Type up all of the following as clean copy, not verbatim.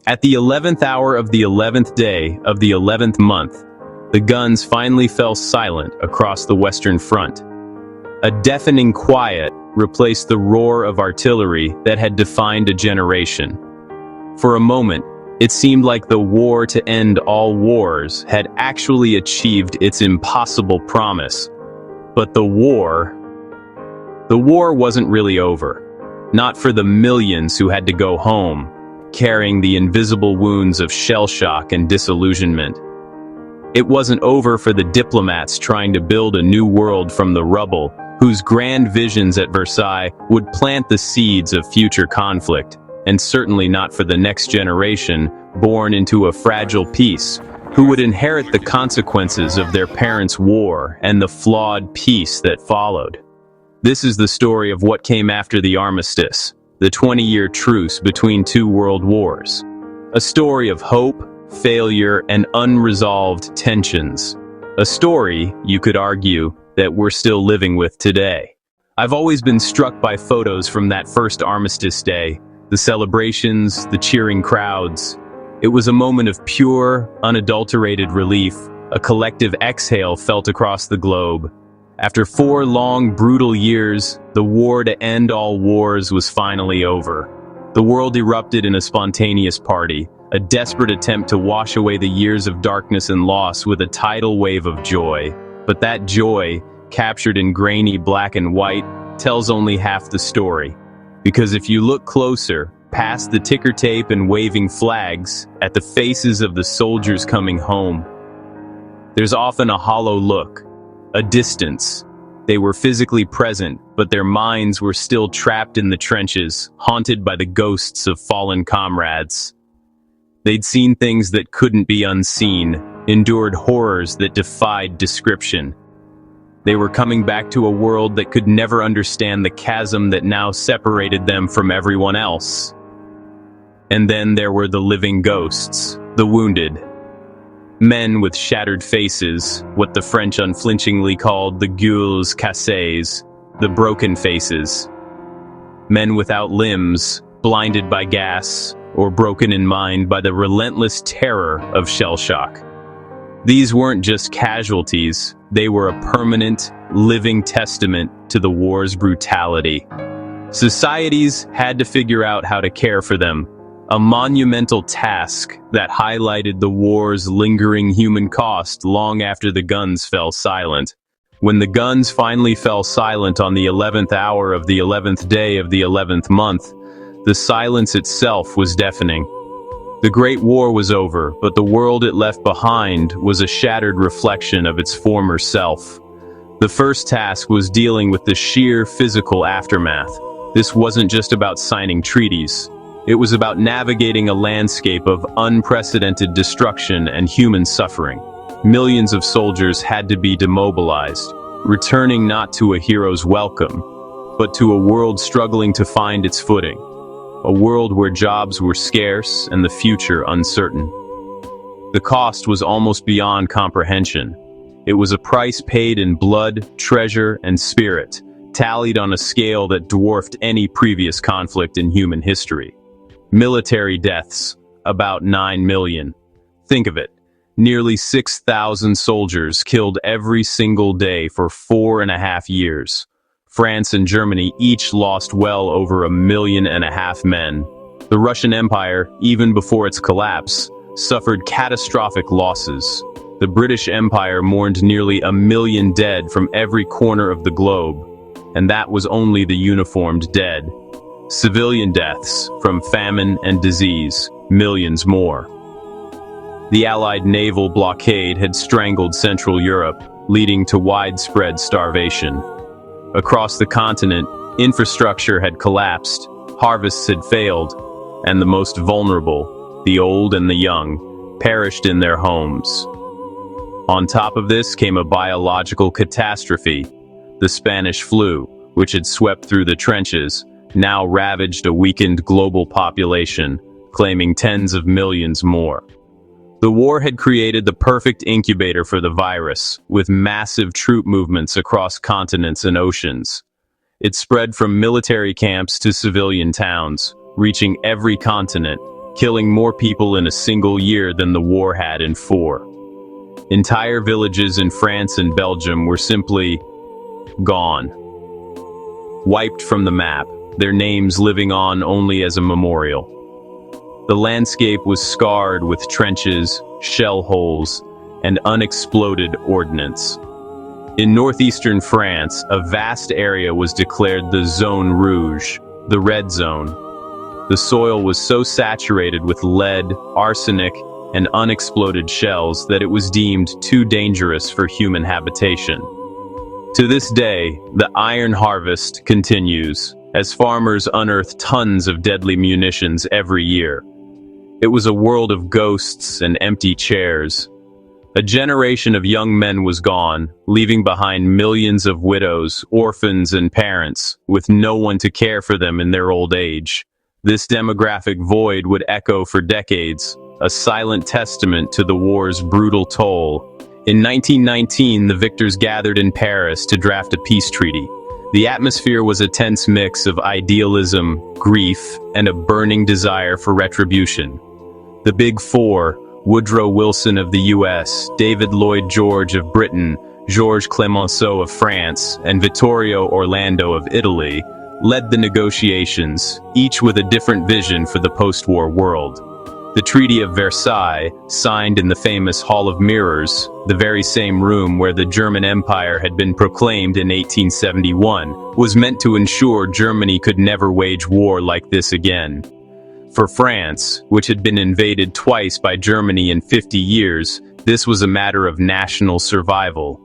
At the 11th hour of the 11th day of the 11th month, the guns finally fell silent across the Western Front. A deafening quiet replaced the roar of artillery that had defined a generation. For a moment, it seemed like the war to end all wars had actually achieved its impossible promise. But the war wasn't really over. Not for the millions who had to go home, carrying the invisible wounds of shell shock and disillusionment. It wasn't over for the diplomats trying to build a new world from the rubble, whose grand visions at Versailles would plant the seeds of future conflict, and certainly not for the next generation, born into a fragile peace, who would inherit the consequences of their parents' war and the flawed peace that followed. This is the story of what came after the armistice, the 20-year truce between two world wars. A story of hope, failure, and unresolved tensions. A story, you could argue, that we're still living with today. I've always been struck by photos from that first armistice day, the celebrations, the cheering crowds. It was a moment of pure, unadulterated relief, a collective exhale felt across the globe. After 4 long, brutal years, the war to end all wars was finally over. The world erupted in a spontaneous party, a desperate attempt to wash away the years of darkness and loss with a tidal wave of joy. But that joy, captured in grainy black and white, tells only half the story. Because if you look closer, past the ticker tape and waving flags, at the faces of the soldiers coming home, there's often a hollow look, a distance. They were physically present, but their minds were still trapped in the trenches, haunted by the ghosts of fallen comrades. They'd seen things that couldn't be unseen, endured horrors that defied description. They were coming back to a world that could never understand the chasm that now separated them from everyone else. And then there were the living ghosts, the wounded. Men with shattered faces, what the French unflinchingly called the gueules cassés, the broken faces. Men without limbs, blinded by gas, or broken in mind by the relentless terror of shell shock. These weren't just casualties, they were a permanent, living testament to the war's brutality. Societies had to figure out how to care for them, a monumental task that highlighted the war's lingering human cost long after the guns fell silent. When the guns finally fell silent on the 11th hour of the 11th day of the 11th month, the silence itself was deafening. The Great War was over, but the world it left behind was a shattered reflection of its former self. The first task was dealing with the sheer physical aftermath. This wasn't just about signing treaties. It was about navigating a landscape of unprecedented destruction and human suffering. Millions of soldiers had to be demobilized, returning not to a hero's welcome, but to a world struggling to find its footing. A world where jobs were scarce and the future uncertain. The cost was almost beyond comprehension. It was a price paid in blood, treasure, and spirit, tallied on a scale that dwarfed any previous conflict in human history. Military deaths, about 9 million. Think of it. Nearly 6,000 soldiers killed every single day for 4.5 years. France and Germany each lost well over 1.5 million men. The Russian Empire, even before its collapse, suffered catastrophic losses. The British Empire mourned nearly 1 million dead from every corner of the globe, and that was only the uniformed dead. Civilian deaths from famine and disease, millions more. The Allied naval blockade had strangled Central Europe, leading to widespread starvation. Across the continent, infrastructure had collapsed, harvests had failed, and the most vulnerable, the old and the young, perished in their homes. On top of this came a biological catastrophe. The Spanish flu, which had swept through the trenches, now ravaged a weakened global population, claiming tens of millions more. The war had created the perfect incubator for the virus, with massive troop movements across continents and oceans. It spread from military camps to civilian towns, reaching every continent, killing more people in a single year than the war had in 4. Entire villages in France and Belgium were simply gone, wiped from the map, their names living on only as a memorial. The landscape was scarred with trenches, shell holes, and unexploded ordnance. In northeastern France, a vast area was declared the Zone Rouge, the red zone. The soil was so saturated with lead, arsenic, and unexploded shells that it was deemed too dangerous for human habitation. To this day, the iron harvest continues, as farmers unearth tons of deadly munitions every year. It was a world of ghosts and empty chairs. A generation of young men was gone, leaving behind millions of widows, orphans, and parents, with no one to care for them in their old age. This demographic void would echo for decades, a silent testament to the war's brutal toll. In 1919, the victors gathered in Paris to draft a peace treaty. The atmosphere was a tense mix of idealism, grief, and a burning desire for retribution. The Big Four, Woodrow Wilson of the US, David Lloyd George of Britain, Georges Clemenceau of France, and Vittorio Orlando of Italy, led the negotiations, each with a different vision for the post-war world. The Treaty of Versailles, signed in the famous Hall of Mirrors, the very same room where the German Empire had been proclaimed in 1871, was meant to ensure Germany could never wage war like this again. For France, which had been invaded twice by Germany in 50 years, this was a matter of national survival.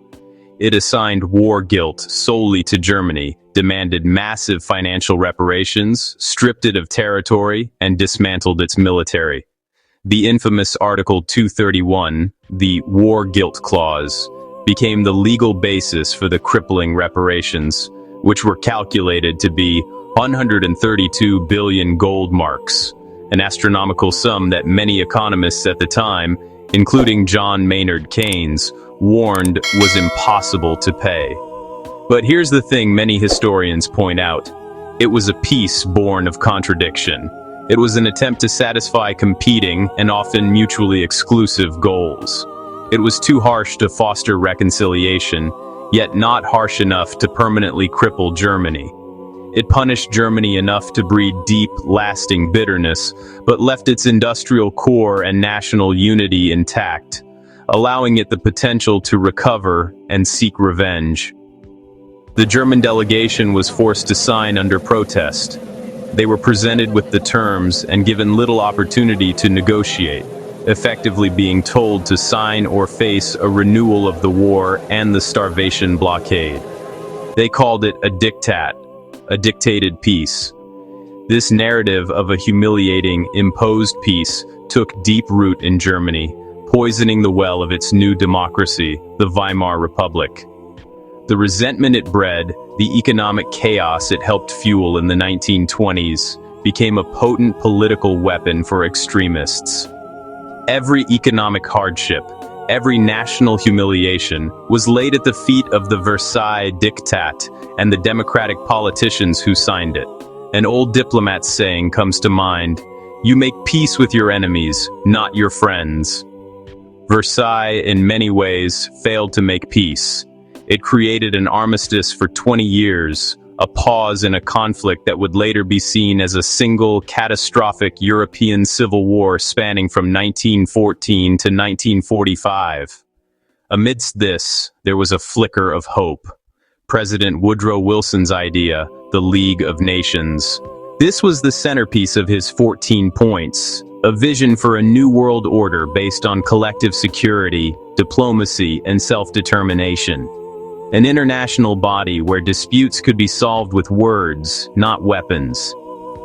It assigned war guilt solely to Germany, demanded massive financial reparations, stripped it of territory, and dismantled its military. The infamous Article 231, the War Guilt Clause, became the legal basis for the crippling reparations, which were calculated to be 132 billion gold marks, an astronomical sum that many economists at the time, including John Maynard Keynes, warned was impossible to pay. But here's the thing many historians point out. It was a peace born of contradiction. It was an attempt to satisfy competing and often mutually exclusive goals. It was too harsh to foster reconciliation, yet not harsh enough to permanently cripple Germany. It punished Germany enough to breed deep, lasting bitterness, but left its industrial core and national unity intact, allowing it the potential to recover and seek revenge. The German delegation was forced to sign under protest. They were presented with the terms and given little opportunity to negotiate, effectively being told to sign or face a renewal of the war and the starvation blockade. They called it a diktat, a dictated peace. This narrative of a humiliating, imposed peace took deep root in Germany, poisoning the well of its new democracy, the Weimar Republic. The resentment it bred, the economic chaos it helped fuel in the 1920s, became a potent political weapon for extremists. Every economic hardship, every national humiliation was laid at the feet of the Versailles Diktat and the democratic politicians who signed it. An old diplomat's saying comes to mind: "You make peace with your enemies, not your friends." Versailles, in many ways, failed to make peace. It created an armistice for 20 years, a pause in a conflict that would later be seen as a single, catastrophic European civil war spanning from 1914 to 1945. Amidst this, there was a flicker of hope. President Woodrow Wilson's idea, the League of Nations. This was the centerpiece of his 14 points, a vision for a new world order based on collective security, diplomacy, and self-determination. An international body where disputes could be solved with words, not weapons.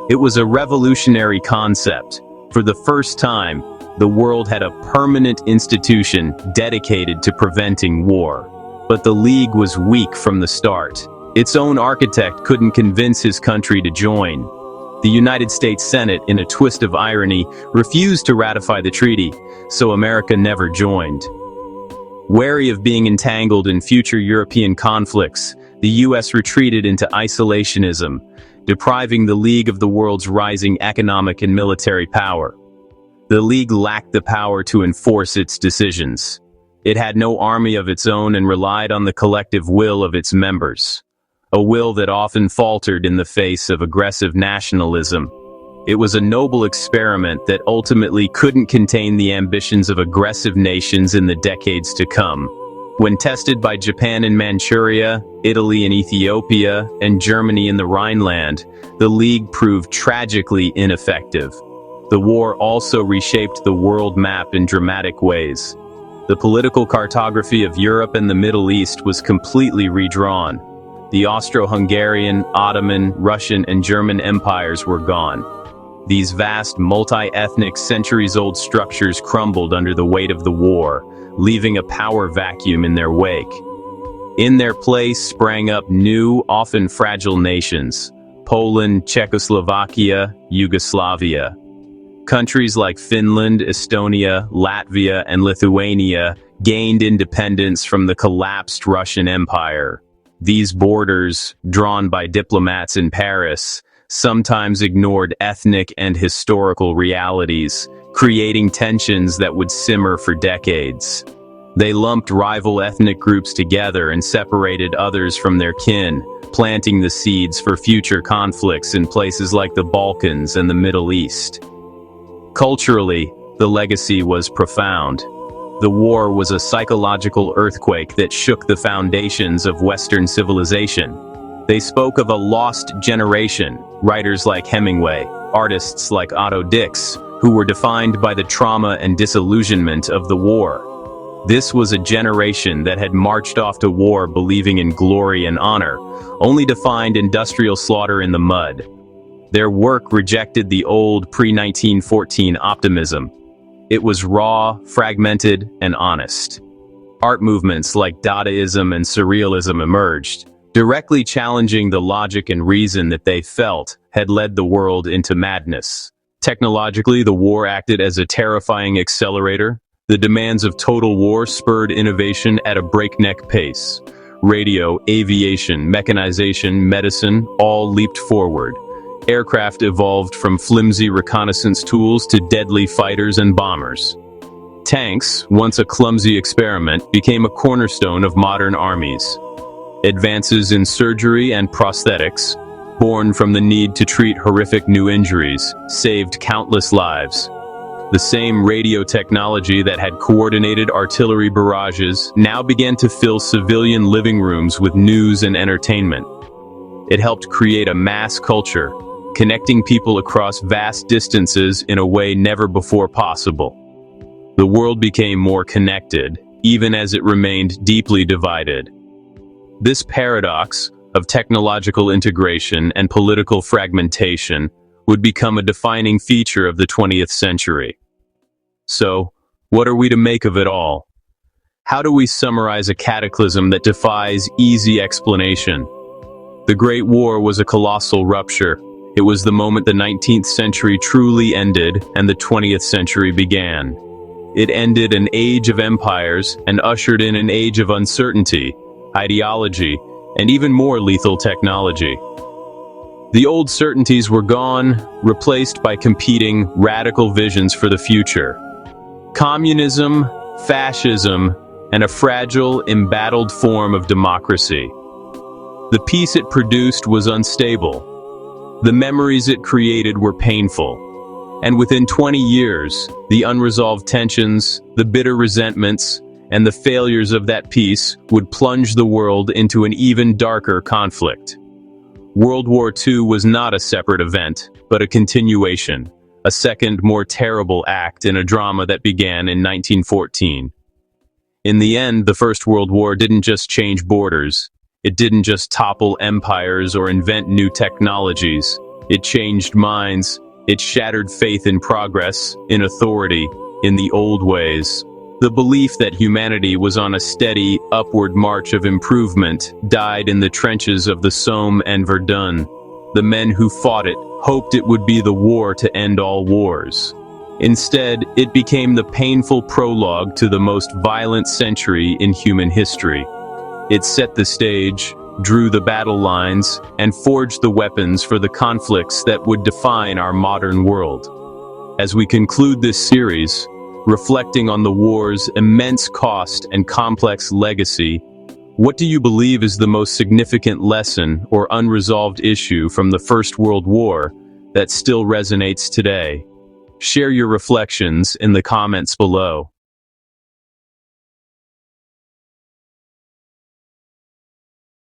It was a revolutionary concept. For the first time, the world had a permanent institution dedicated to preventing war. But the League was weak from the start. Its own architect couldn't convince his country to join. The United States Senate, in a twist of irony, refused to ratify the treaty, so America never joined. Wary of being entangled in future European conflicts, the U.S. retreated into isolationism, depriving the League of the world's rising economic and military power. The League lacked the power to enforce its decisions. It had no army of its own and relied on the collective will of its members, a will that often faltered in the face of aggressive nationalism. It was a noble experiment that ultimately couldn't contain the ambitions of aggressive nations in the decades to come. When tested by Japan in Manchuria, Italy in Ethiopia, and Germany in the Rhineland, the League proved tragically ineffective. The war also reshaped the world map in dramatic ways. The political cartography of Europe and the Middle East was completely redrawn. The Austro-Hungarian, Ottoman, Russian, and German empires were gone. These vast, multi-ethnic, centuries-old structures crumbled under the weight of the war, leaving a power vacuum in their wake. In their place sprang up new, often fragile nations: Poland, Czechoslovakia, Yugoslavia. Countries like Finland, Estonia, Latvia, and Lithuania gained independence from the collapsed Russian Empire. These borders, drawn by diplomats in Paris, sometimes ignored ethnic and historical realities, creating tensions that would simmer for decades. They lumped rival ethnic groups together and separated others from their kin, planting the seeds for future conflicts in places like the Balkans and the Middle East. Culturally, the legacy was profound. The war was a psychological earthquake that shook the foundations of Western civilization. They spoke of a lost generation, writers like Hemingway, artists like Otto Dix, who were defined by the trauma and disillusionment of the war. This was a generation that had marched off to war believing in glory and honor, only to find industrial slaughter in the mud. Their work rejected the old pre-1914 optimism. It was raw, fragmented, and honest. Art movements like Dadaism and Surrealism emerged, directly challenging the logic and reason that they felt had led the world into madness. Technologically, the war acted as a terrifying accelerator. The demands of total war spurred innovation at a breakneck pace. Radio, aviation, mechanization, medicine all leaped forward. Aircraft evolved from flimsy reconnaissance tools to deadly fighters and bombers. Tanks, once a clumsy experiment, became a cornerstone of modern armies. Advances in surgery and prosthetics, born from the need to treat horrific new injuries, saved countless lives. The same radio technology that had coordinated artillery barrages now began to fill civilian living rooms with news and entertainment. It helped create a mass culture, connecting people across vast distances in a way never before possible. The world became more connected, even as it remained deeply divided. This paradox of technological integration and political fragmentation would become a defining feature of the 20th century. So, what are we to make of it all? How do we summarize a cataclysm that defies easy explanation? The Great War was a colossal rupture. It was the moment the 19th century truly ended and the 20th century began. It ended an age of empires and ushered in an age of uncertainty, ideology, and even more lethal technology. The old certainties were gone, replaced by competing, radical visions for the future. Communism, fascism, and a fragile, embattled form of democracy. The peace it produced was unstable. The memories it created were painful. And within 20 years, the unresolved tensions, the bitter resentments, and the failures of that peace would plunge the world into an even darker conflict. World War II was not a separate event, but a continuation, a second, more terrible act in a drama that began in 1914. In the end, the First World War didn't just change borders. It didn't just topple empires or invent new technologies. It changed minds. It shattered faith in progress, in authority, in the old ways. The belief that humanity was on a steady, upward march of improvement died in the trenches of the Somme and Verdun. The men who fought it hoped it would be the war to end all wars. Instead, it became the painful prologue to the most violent century in human history. It set the stage, drew the battle lines, and forged the weapons for the conflicts that would define our modern world. As we conclude this series, reflecting on the war's immense cost and complex legacy, what do you believe is the most significant lesson or unresolved issue from the First World War that still resonates today? Share your reflections in the comments below.